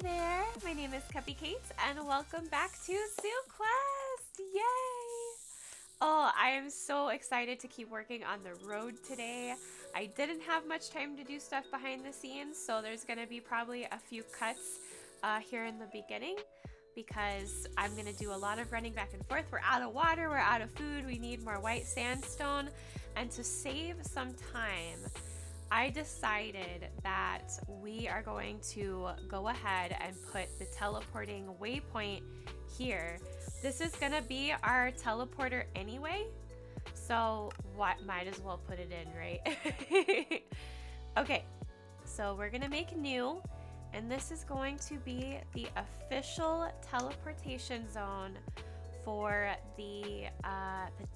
there, my name is Cupicate and welcome back to Zooquest! Yay! Oh, I am so excited to keep working on the road today. I didn't have much time to do stuff behind the scenes, so there's going to be probably a few cuts here in the beginning because I'm going to do a lot of running back and forth. We're out of water, we're out of food, we need more white sandstone, and to save some time, I decided that we are going to go ahead and put the teleporting waypoint here. This is gonna be our teleporter anyway, so what, might as well put it in, right? Okay, so we're gonna make new, and this is going to be the official teleportation zone for the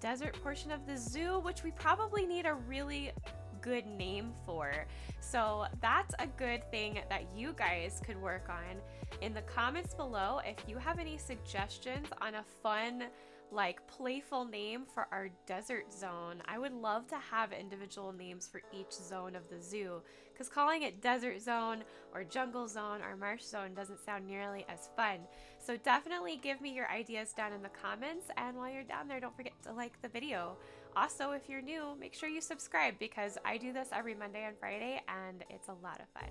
desert portion of the zoo, which we probably need a really good name for. So that's a good thing that you guys could work on in the comments below. If you have any suggestions on a fun, like, playful name for our desert zone, I would love to have individual names for each zone of the zoo, because calling it desert zone or jungle zone or marsh zone doesn't sound nearly as fun. So definitely give me your ideas down in the comments, and while you're down there, don't forget to like the video. Also, if you're new, make sure you subscribe because I do this every Monday and Friday and it's a lot of fun.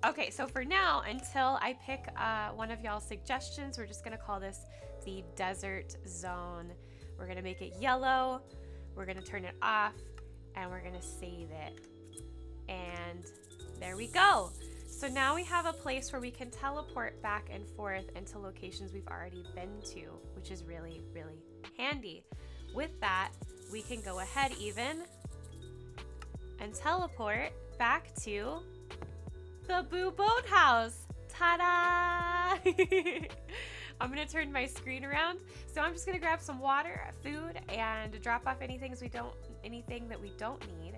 Okay, so for now, until I pick one of y'all's suggestions, we're just gonna call this the desert zone. We're gonna make it yellow, we're gonna turn it off, and we're gonna save it. And there we go. So now we have a place where we can teleport back and forth into locations we've already been to, which is really, really handy. With that, we can go ahead even and teleport back to the Boo Boathouse. Ta-da! I'm gonna turn my screen around. So I'm just gonna grab some water, food, and drop off anything that we don't need,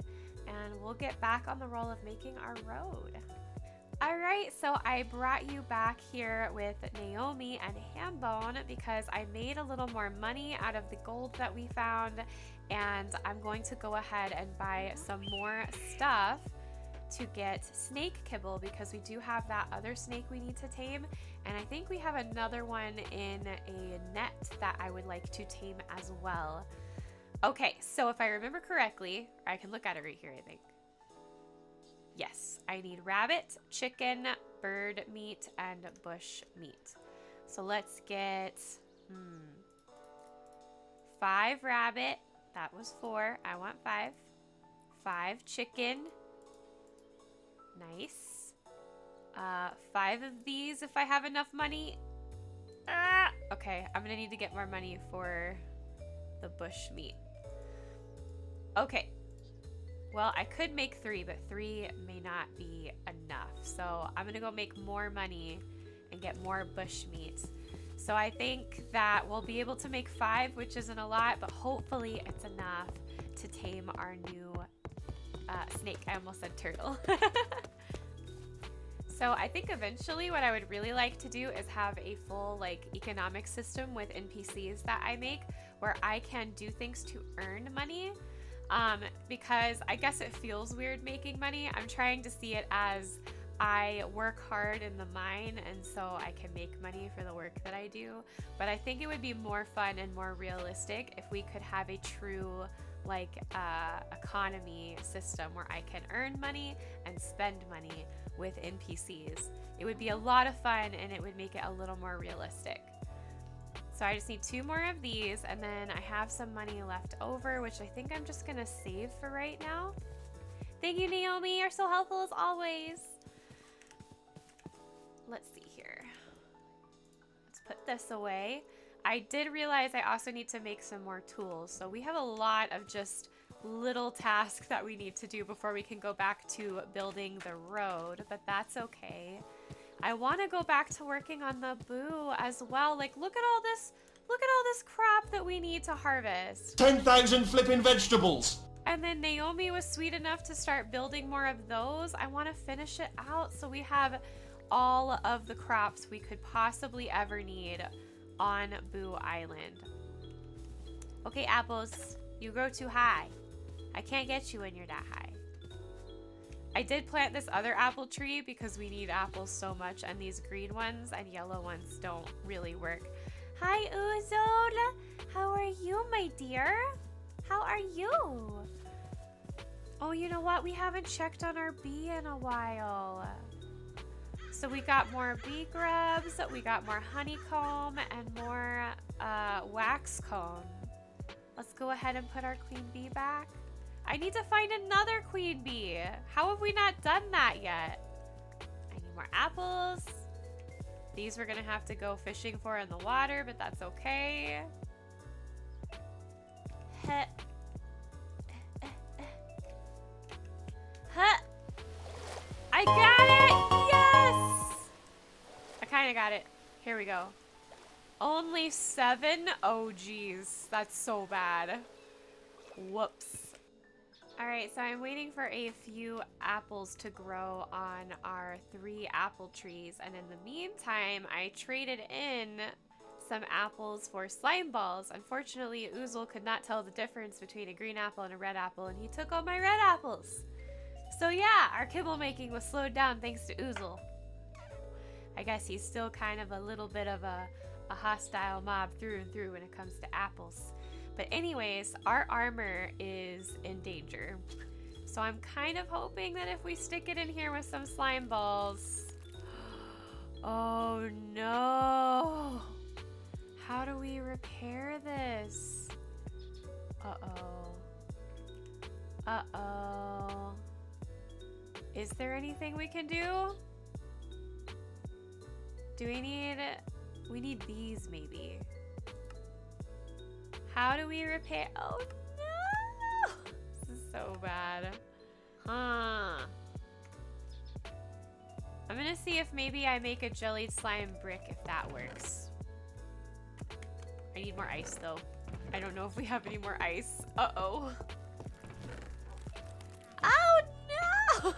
and we'll get back on the roll of making our road. Alright, so I brought you back here with Naomi and Hambone because I made a little more money out of the gold that we found, and I'm going to go ahead and buy some more stuff to get snake kibble because we do have that other snake we need to tame, and I think we have another one in a net that I would like to tame as well. Okay, so if I remember correctly, I can look at it right here, I think. Yes, I need rabbit, chicken, bird meat, and bush meat. So let's get 5 rabbit. That was 4. I want 5. 5 chicken. Nice. 5 of these if I have enough money. Okay, I'm gonna need to get more money for the bush meat. Okay. Well, I could make 3, but 3 may not be enough. So I'm gonna go make more money and get more bush meat. So I think that we'll be able to make 5, which isn't a lot, but hopefully it's enough to tame our new snake. I almost said turtle. So I think eventually what I would really like to do is have a full, like, economic system with NPCs that I make where I can do things to earn money. Because I guess it feels weird making money. I'm trying to see it as I work hard in the mine, and so I can make money for the work that I do. But I think it would be more fun and more realistic if we could have a true, like, economy system where I can earn money and spend money with NPCs. It would be a lot of fun, and it would make it a little more realistic. So I just need 2 more of these, and then I have some money left over, which I think I'm just gonna save for right now. Thank you, Naomi. You're so helpful as always. Let's see here. Let's put this away. I did realize I also need to make some more tools. So we have a lot of just little tasks that we need to do before we can go back to building the road, but that's okay. I want to go back to working on the boo as well. Like, look at all this crap that we need to harvest. 10,000 flipping vegetables. And then Naomi was sweet enough to start building more of those. I want to finish it out so we have all of the crops we could possibly ever need on Boo Island. Okay, apples, you grow too high. I can't get you when you're that high. I did plant this other apple tree because we need apples so much, and these green ones and yellow ones don't really work. Hi, Uzol. How are you, my dear? How are you? Oh, you know what? We haven't checked on our bee in a while. So we got more bee grubs, we got more honeycomb, and more wax comb. Let's go ahead and put our queen bee back. I need to find another queen bee. How have we not done that yet? I need more apples. These we're gonna have to go fishing for in the water, but that's okay. Huh. Huh. I got it! Yes! I kind of got it. Here we go. Only 7? Oh, geez. That's so bad. Whoops. Alright, so I'm waiting for a few apples to grow on our 3 apple trees. And in the meantime, I traded in some apples for slime balls. Unfortunately, Uzol could not tell the difference between a green apple and a red apple, and he took all my red apples. So yeah, our kibble making was slowed down thanks to Uzol. I guess he's still kind of a little bit of a hostile mob through and through when it comes to apples. But anyways, our armor is in danger. So I'm kind of hoping that if we stick it in here with some slime balls... Oh no! How do we repair this? Uh-oh. Uh-oh. Is there anything we can do? Do we need... We need these, maybe. How do we repair... Oh, no! This is so bad. Huh. I'm gonna see if maybe I make a jellied slime brick, if that works. I need more ice, though. I don't know if we have any more ice. Uh-oh. Oh, no!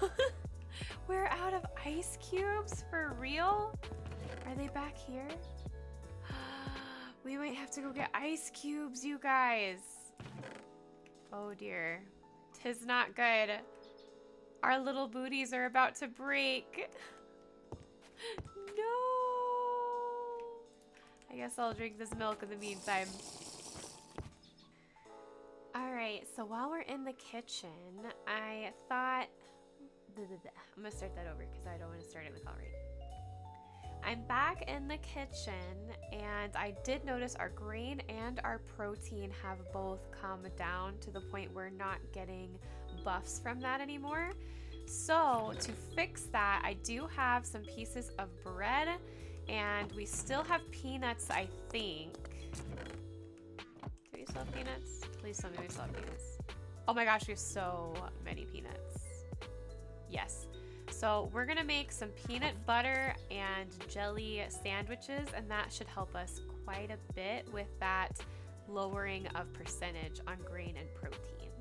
We're out of ice cubes? For real? Are they back here? We might have to go get ice cubes, you guys. Oh dear. 'Tis not good. Our little booties are about to break. No. I guess I'll drink this milk in the meantime. Alright, so while we're in the kitchen, I thought... I'm gonna start that over because I don't want to start it with already. I'm back in the kitchen, and I did notice our grain and our protein have both come down to the point we're not getting buffs from that anymore. So to fix that, I do have some pieces of bread, and we still have peanuts, I think. Do we still have peanuts? Please tell me we still have peanuts. Oh my gosh, we have so many peanuts. Yes. So we're gonna make some peanut butter and jelly sandwiches, and that should help us quite a bit with that lowering of percentage on grain and protein.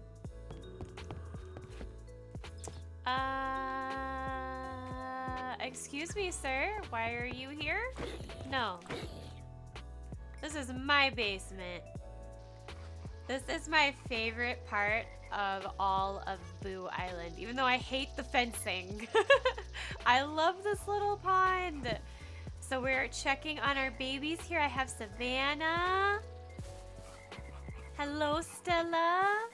Excuse me, sir. Why are you here? No. This is my basement. This is my favorite part of all of Boo Island, even though I hate the fencing. I love this little pond. So we're checking on our babies here. I have Savannah. Hello, Stella.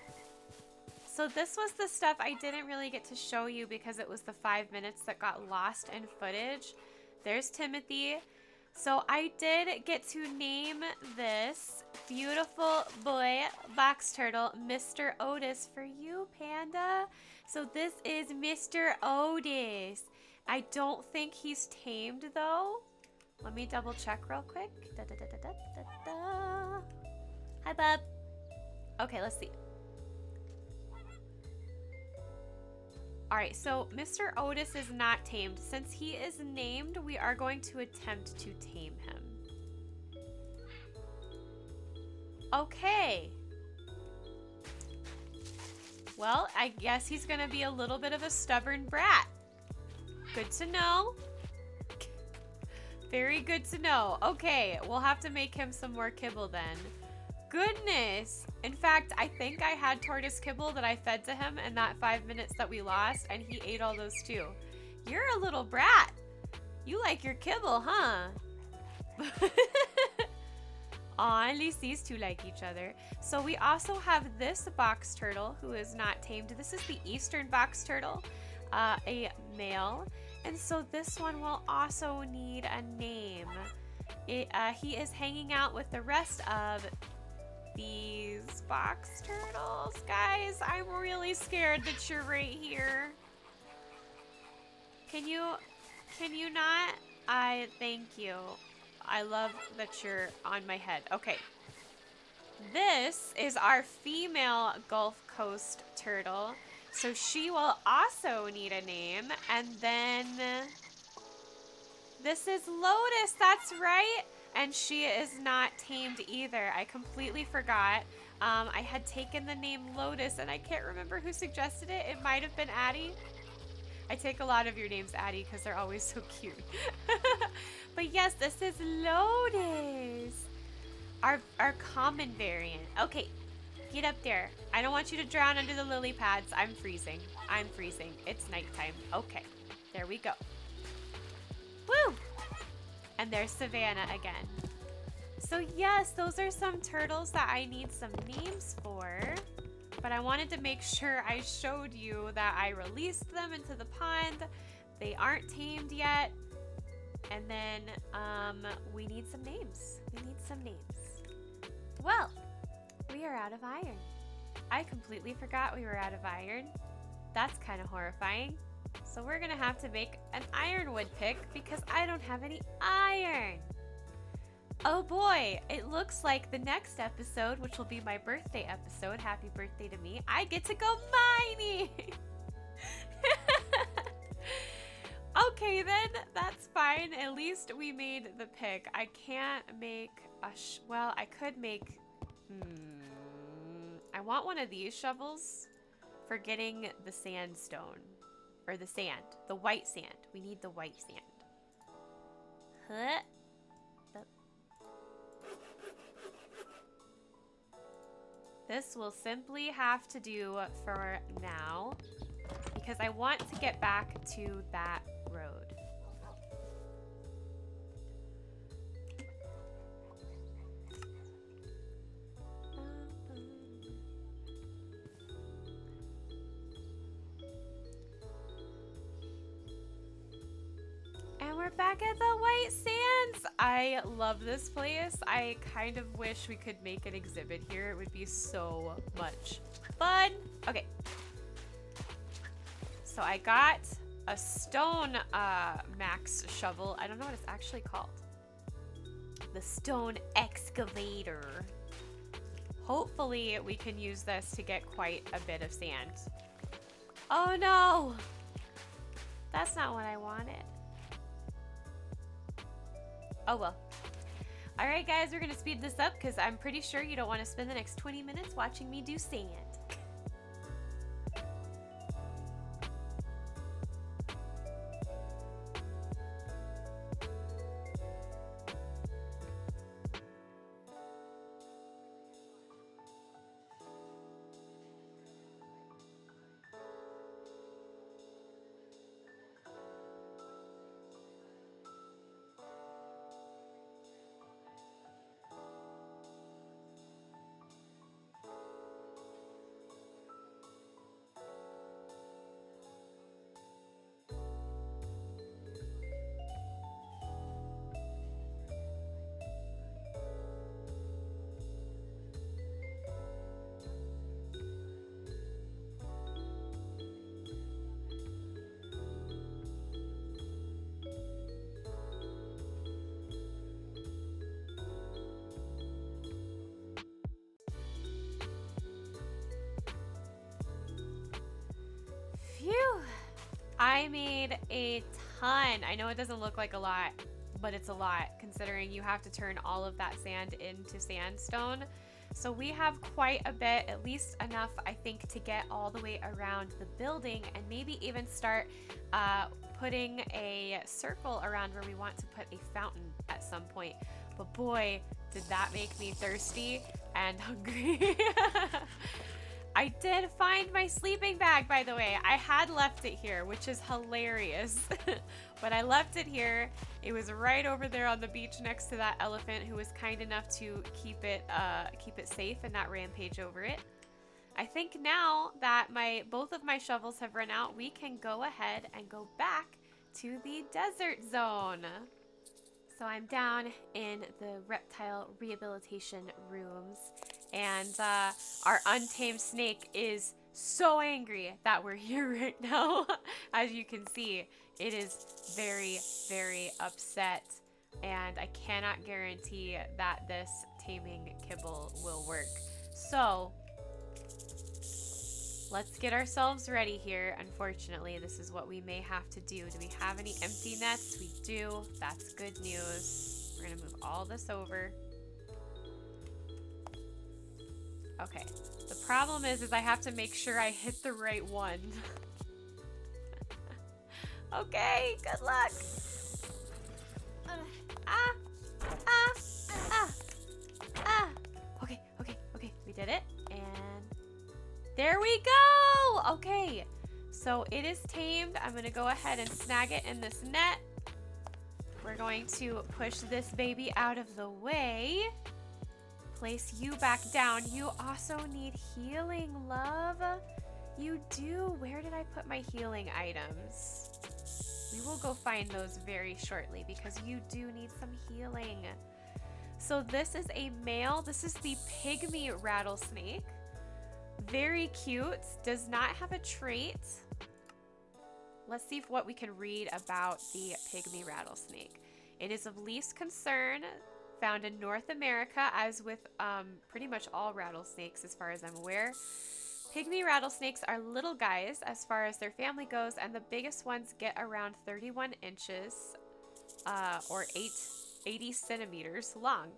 So this was the stuff I didn't really get to show you because it was the 5 minutes that got lost in footage. There's Timothy. So I did get to name this beautiful boy box turtle Mr. Otis for you, Panda. So this is Mr. Otis. I don't think he's tamed though. Let me double check real quick. Da, da, da, da, da, da, da. Hi, bub. Okay, let's see. Alright, so Mr. Otis is not tamed. Since he is named, we are going to attempt to tame him. Okay. Well, I guess he's gonna be a little bit of a stubborn brat. Good to know. Very good to know. Okay, we'll have to make him some more kibble then. goodness. In fact, I think I had tortoise kibble that I fed to him in that 5 minutes that we lost, and he ate all those too. You're a little brat. You like your kibble, huh? Aw, at least these two like each other. So we also have this box turtle who is not tamed. This is the eastern box turtle, a male. And so this one will also need a name. He is hanging out with the rest of these box turtles. Guys, I'm really scared that you're right here. Can you not? Thank you. I love that you're on my head. Okay. This is our female Gulf Coast turtle. So she will also need a name. And then this is Lotus. That's right. And she is not tamed either. I completely forgot. I had taken the name Lotus and I can't remember who suggested it. It might have been Addie. I take a lot of your names, Addie, because they're always so cute. But yes, this is Lotus. Our common variant. Okay, get up there. I don't want you to drown under the lily pads. I'm freezing. I'm freezing. It's nighttime. Okay, there we go. Woo! And there's Savannah again. So yes, those are some turtles that I need some names for. But I wanted to make sure I showed you that I released them into the pond. They aren't tamed yet. And then we need some names. We need some names. Well, we are out of iron. I completely forgot we were out of iron. That's kind of horrifying. So we're gonna have to make an ironwood pick because I don't have any iron. Oh boy, it looks like the next episode, which will be my birthday episode, happy birthday to me, I get to go mining! Okay then, that's fine. At least we made the pick. I can't make a well, I could make, I want one of these shovels for getting the sandstone. Or the sand, the white sand. We need the white sand. Huh? This will simply have to do for now because I want to get back to that road. And we're back at the White Sands. I love this place. I kind of wish we could make an exhibit here. It would be so much fun. Okay. So I got a stone max shovel. I don't know what it's actually called. The stone excavator. Hopefully we can use this to get quite a bit of sand. Oh no! That's not what I wanted. Oh well. Alright guys, we're gonna speed this up because I'm pretty sure you don't want to spend the next 20 minutes watching me do sand. Phew! I made a ton. I know it doesn't look like a lot, but it's a lot considering you have to turn all of that sand into sandstone. So we have quite a bit, at least enough, I think, to get all the way around the building and maybe even start putting a circle around where we want to put a fountain at some point. But boy, did that make me thirsty. and hungry. I did find my sleeping bag, by the way. I had left it here, which is hilarious. But I left it here. It was right over there on the beach next to that elephant who was kind enough to keep it safe and not rampage over it. I think now that both of my shovels have run out, we can go ahead and go back to the desert zone. So I'm down in the reptile rehabilitation rooms, and our untamed snake is so angry that we're here right now. As you can see, it is very, very upset, and I cannot guarantee that this taming kibble will work. So let's get ourselves ready here. Unfortunately, this is what we may have to do. Do we have any empty nets? We do. That's good news. We're gonna move all this over. Okay. The problem is I have to make sure I hit the right one. Okay, good luck. Okay, we did it. And there we go! Okay, so it is tamed. I'm gonna go ahead and snag it in this net. We're going to push this baby out of the way. Place you back down. You also need healing, love. You do. Where did I put my healing items? We will go find those very shortly because you do need some healing. So this is a male. This is the Pygmy Rattlesnake. Very cute. Does not have a trait. Let's see what we can read about the Pygmy Rattlesnake. It is of least concern, found in North America, as with pretty much all rattlesnakes as far as I'm aware. Pygmy rattlesnakes are little guys as far as their family goes, and the biggest ones get around 31 inches or 80 centimeters long.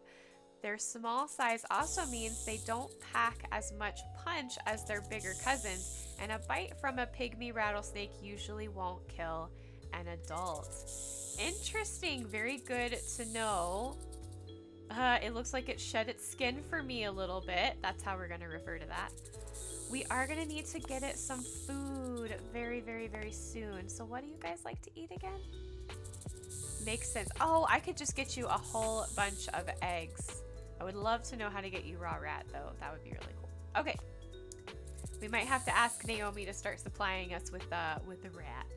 Their small size also means they don't pack as much punch as their bigger cousins, and a bite from a pygmy rattlesnake usually won't kill an adult. Interesting, very good to know. It looks like it shed its skin for me a little bit. That's how we're going to refer to that. We are going to need to get it some food very, very, very soon. So what do you guys like to eat again? Makes sense. Oh, I could just get you a whole bunch of eggs. I would love to know how to get you raw rat, though. That would be really cool. Okay. We might have to ask Naomi to start supplying us with the rats.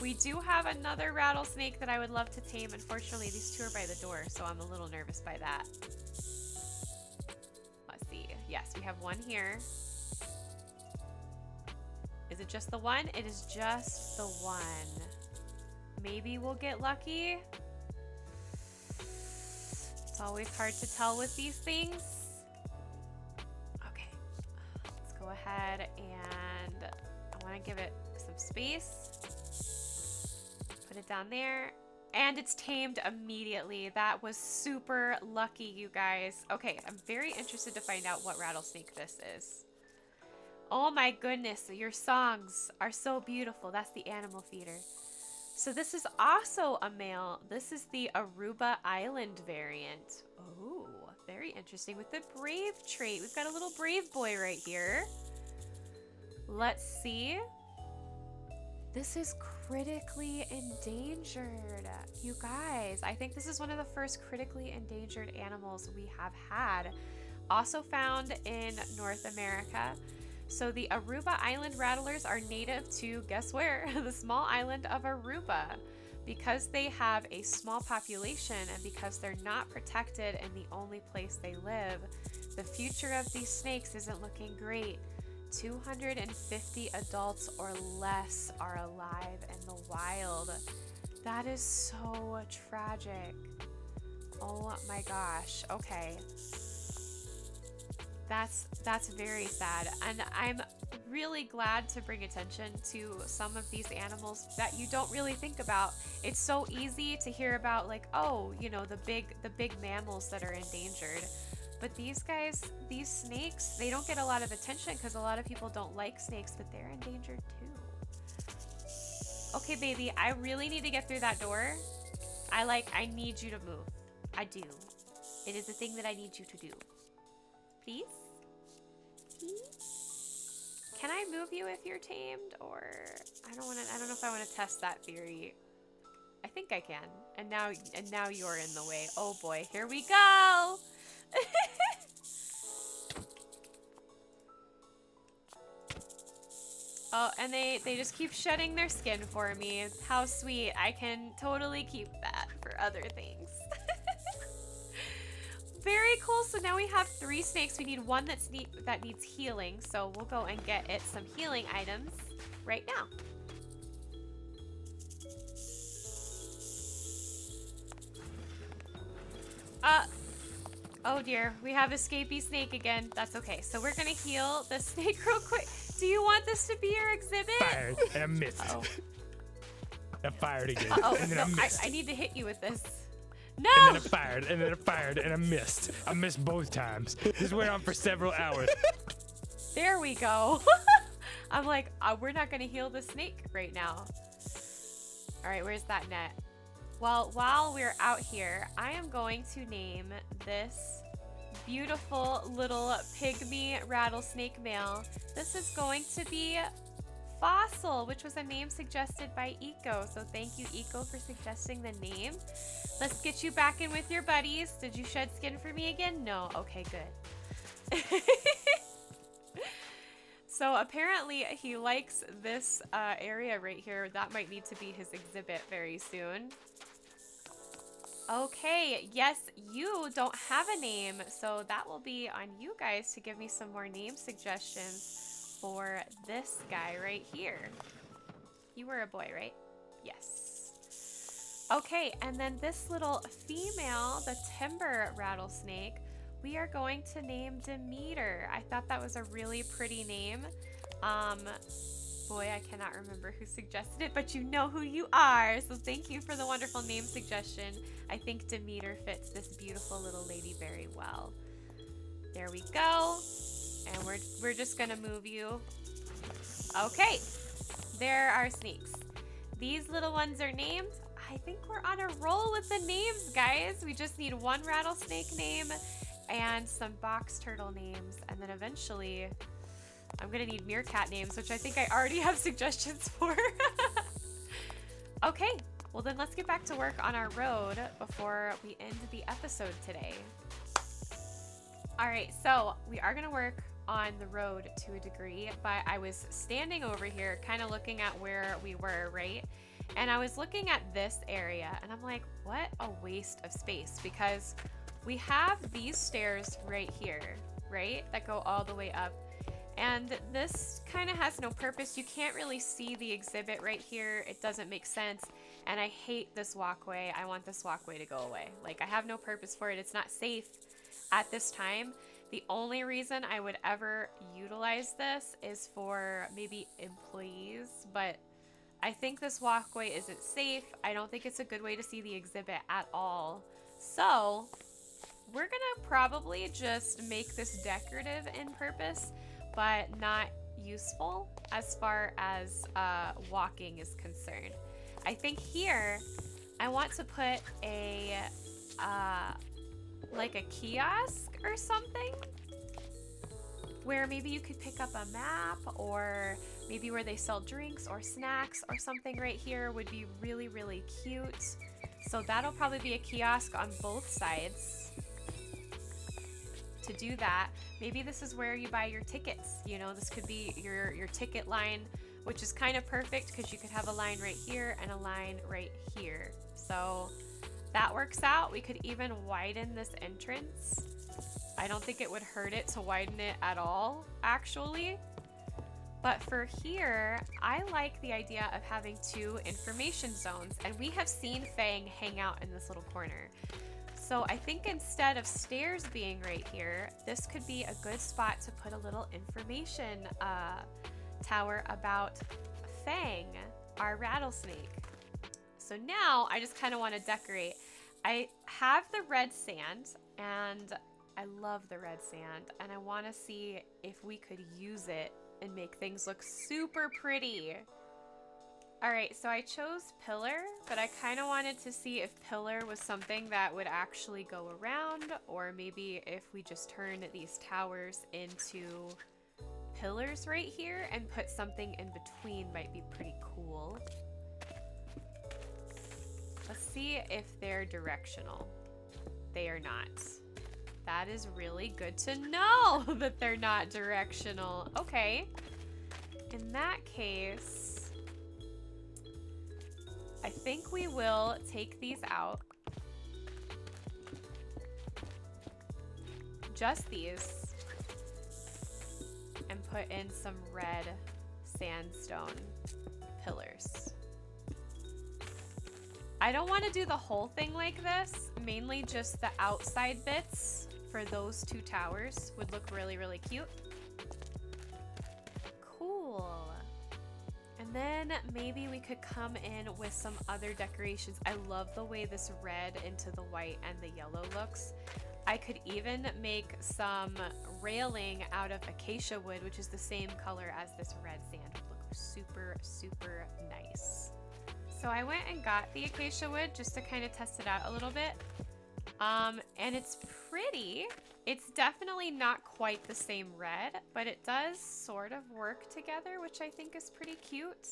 We do have another rattlesnake that I would love to tame. Unfortunately, these two are by the door, so I'm a little nervous by that. Let's see. Yes, we have one here. Is it just the one? It is just the one. Maybe we'll get lucky. It's always hard to tell with these things. Okay, let's go ahead and I want to give it some space. Put it down there. And it's tamed immediately. That was super lucky, you guys. Okay, I'm very interested to find out what rattlesnake this is. Oh my goodness, your songs are so beautiful. That's the animal feeder. So this is also a male. This is the Aruba Island variant. Oh, very interesting with the brave trait. We've got a little brave boy right here. Let's see. This is critically endangered. You guys, I think this is one of the first critically endangered animals we have had. Also found in North America. So the Aruba Island rattlers are native to, guess where? The small island of Aruba. Because they have a small population and because they're not protected in the only place they live, the future of these snakes isn't looking great. 250 adults or less are alive in the wild. That is so tragic. Oh my gosh. Okay. That's very sad. And I'm really glad to bring attention to some of these animals that you don't really think about. It's so easy to hear about, like, oh, you know, the big mammals that are endangered. But these guys, these snakes, they don't get a lot of attention because a lot of people don't like snakes, but they're endangered too. Okay, baby, I really need to get through that door. I need you to move. I do. It is a thing that I need you to do. Please? Please? Can I move you if you're tamed, or I don't know if I want to test that theory. I think I can. And now you're in the way. Oh boy, here we go. Oh, and they just keep shedding their skin for me. How sweet. I can totally keep that for other things. Very cool. So now we have 3 snakes. We need one that needs healing. So we'll go and get it some healing items right now. Oh dear. We have escapee snake again. That's okay. So we're going to heal the snake real quick. Do you want this to be your exhibit? Fired and I missed. Uh-oh. I fired again. Uh-oh. And then No, I missed. I need to hit you with this. No! And then I fired, and then I fired, and I missed. I missed both times. This went on for several hours. There we go. I'm like, we're not going to heal the snake right now. All right, where's that net? Well, while we're out here, I am going to name this beautiful little pygmy rattlesnake male. This is going to be Fossil, which was a name suggested by Eco. So thank you, Eco, for suggesting the name. Let's get you back in with your buddies. Did you shed skin for me again? No. Okay, good. So apparently he likes this area right here. That might need to be his exhibit very soon. Okay, yes, you don't have a name, so that will be on you guys to give me some more name suggestions for this guy right here. You were a boy, right? Yes. Okay, and then this little female, the timber rattlesnake, we are going to name Demeter. I thought that was a really pretty name. Boy, I cannot remember who suggested it, but you know who you are. So thank you for the wonderful name suggestion. I think Demeter fits this beautiful little lady very well. There we go. And we're just gonna move you. Okay, there are snakes. These little ones are named. I think we're on a roll with the names, guys. We just need one rattlesnake name and some box turtle names, and then eventually I'm gonna need meerkat names, which I think I already have suggestions for. Okay, well then let's get back to work on our road before we end the episode today. All right, so we are gonna work on the road to a degree, but I was standing over here kind of looking at where we were, right? And I was looking at this area and I'm like, what a waste of space, because we have these stairs right here, right? That go all the way up. And this kind of has no purpose. You can't really see the exhibit right here. It doesn't make sense. And I hate this walkway. I want this walkway to go away. Like, I have no purpose for it. It's not safe at this time. The only reason I would ever utilize this is for maybe employees, but I think this walkway isn't safe. I don't think it's a good way to see the exhibit at all. So we're gonna probably just make this decorative in purpose, but not useful as far as walking is concerned. I think here I want to put a like a kiosk or something, where maybe you could pick up a map, or maybe where they sell drinks or snacks or something right here would be really, really cute. So that'll probably be a kiosk on both sides. To do that, maybe this is where you buy your tickets. You know, this could be your ticket line, which is kind of perfect because you could have a line right here and a line right here. So that works out. We could even widen this entrance. I don't think it would hurt it to widen it at all, actually. But for here, I like the idea of having 2 information zones, and we have seen Fang hang out in this little corner. So I think instead of stairs being right here, this could be a good spot to put a little information tower about Fang, our rattlesnake. So now I just kind of want to decorate. I have the red sand, and I love the red sand, and I want to see if we could use it and make things look super pretty. Alright, so I chose pillar, but I kind of wanted to see if pillar was something that would actually go around, or maybe if we just turn these towers into pillars right here and put something in between might be pretty cool. Let's see if they're directional. They are not. That is really good to know that they're not directional. Okay. In that case, I think we will take these out. Just these. And put in some red sandstone pillars. I don't want to do the whole thing like this. Mainly just the outside bits for those two towers would look really, really cute. Cool. And then maybe we could come in with some other decorations. I love the way this red into the white and the yellow looks. I could even make some railing out of acacia wood, which is the same color as this red sand. It would look super, super nice. So I went and got the acacia wood just to kind of test it out a little bit. And it's pretty. It's definitely not quite the same red, but it does sort of work together, which I think is pretty cute.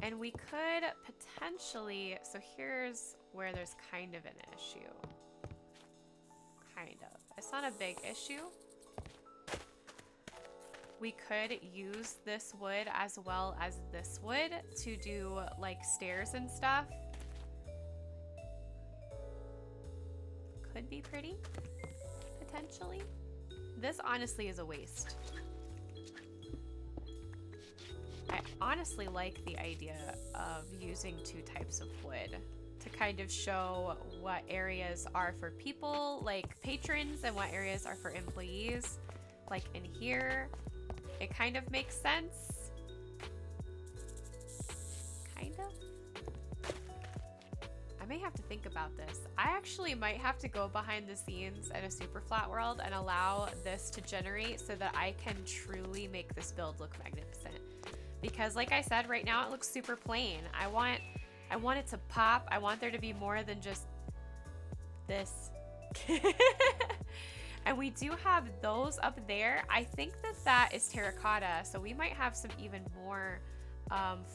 And we could potentially, so here's where there's kind of an issue. Kind of. It's not a big issue. We could use this wood as well as this wood to do like stairs and stuff. Could be pretty, potentially. This honestly is a waste. I honestly like the idea of using two types of wood to kind of show what areas are for people, like patrons, and what areas are for employees. Like in here, it kind of makes sense. Kind of. I may have to think about this. I actually might have to go behind the scenes at a super flat world and allow this to generate so that I can truly make this build look magnificent. Because like I said, right now it looks super plain. I want it to pop. I want there to be more than just this. And we do have those up there. I think that that is terracotta, so we might have some even more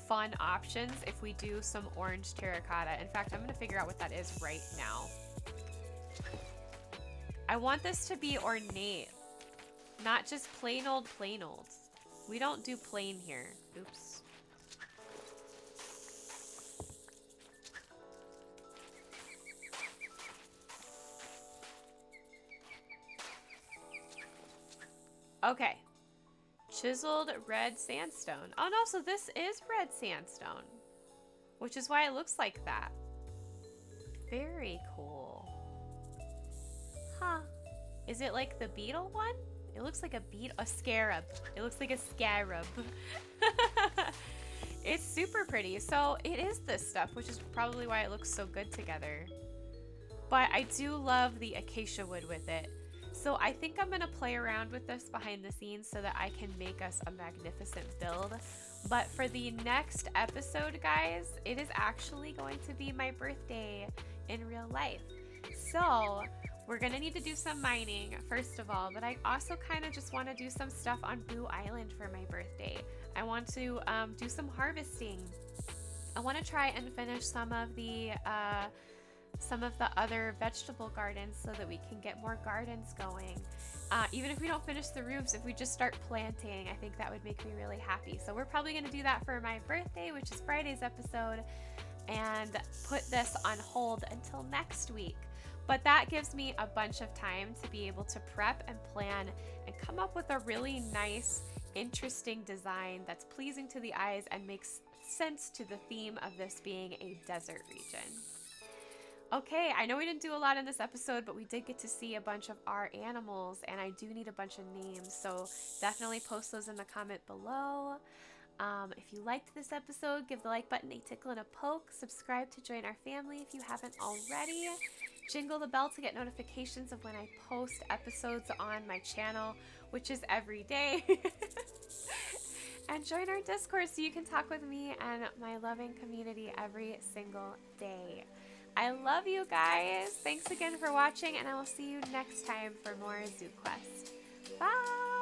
fun options if we do some orange terracotta. In fact, I'm gonna figure out what that is right now. I want this to be ornate, not just plain old plain old. We don't do plain here. Oops. Okay. Chiseled red sandstone. Oh no, so this is red sandstone, which is why it looks like that. Very cool. Huh. Is it like the beetle one? It looks like a beetle, a scarab. It looks like a scarab. It's super pretty. So it is this stuff, which is probably why it looks so good together. But I do love the acacia wood with it. So I think I'm going to play around with this behind the scenes so that I can make us a magnificent build. But for the next episode, guys, it is actually going to be my birthday in real life. So we're going to need to do some mining, first of all, but I also kind of just want to do some stuff on Boo Island for my birthday. I want to do some harvesting. I want to try and finish some of the other vegetable gardens so that we can get more gardens going. Even if we don't finish the roofs, if we just start planting, I think that would make me really happy. So we're probably going to do that for my birthday, which is Friday's episode, and put this on hold until next week. But that gives me a bunch of time to be able to prep and plan and come up with a really nice, interesting design that's pleasing to the eyes and makes sense to the theme of this being a desert region. Okay, I know we didn't do a lot in this episode, but we did get to see a bunch of our animals, and I do need a bunch of names, so definitely post those in the comment below. If you liked this episode, give the like button a tickle and a poke. Subscribe to join our family if you haven't already. Jingle the bell to get notifications of when I post episodes on my channel, which is every day. And join our Discord so you can talk with me and my loving community every single day. I love you guys. Thanks again for watching, and I will see you next time for more Zooquest. Bye!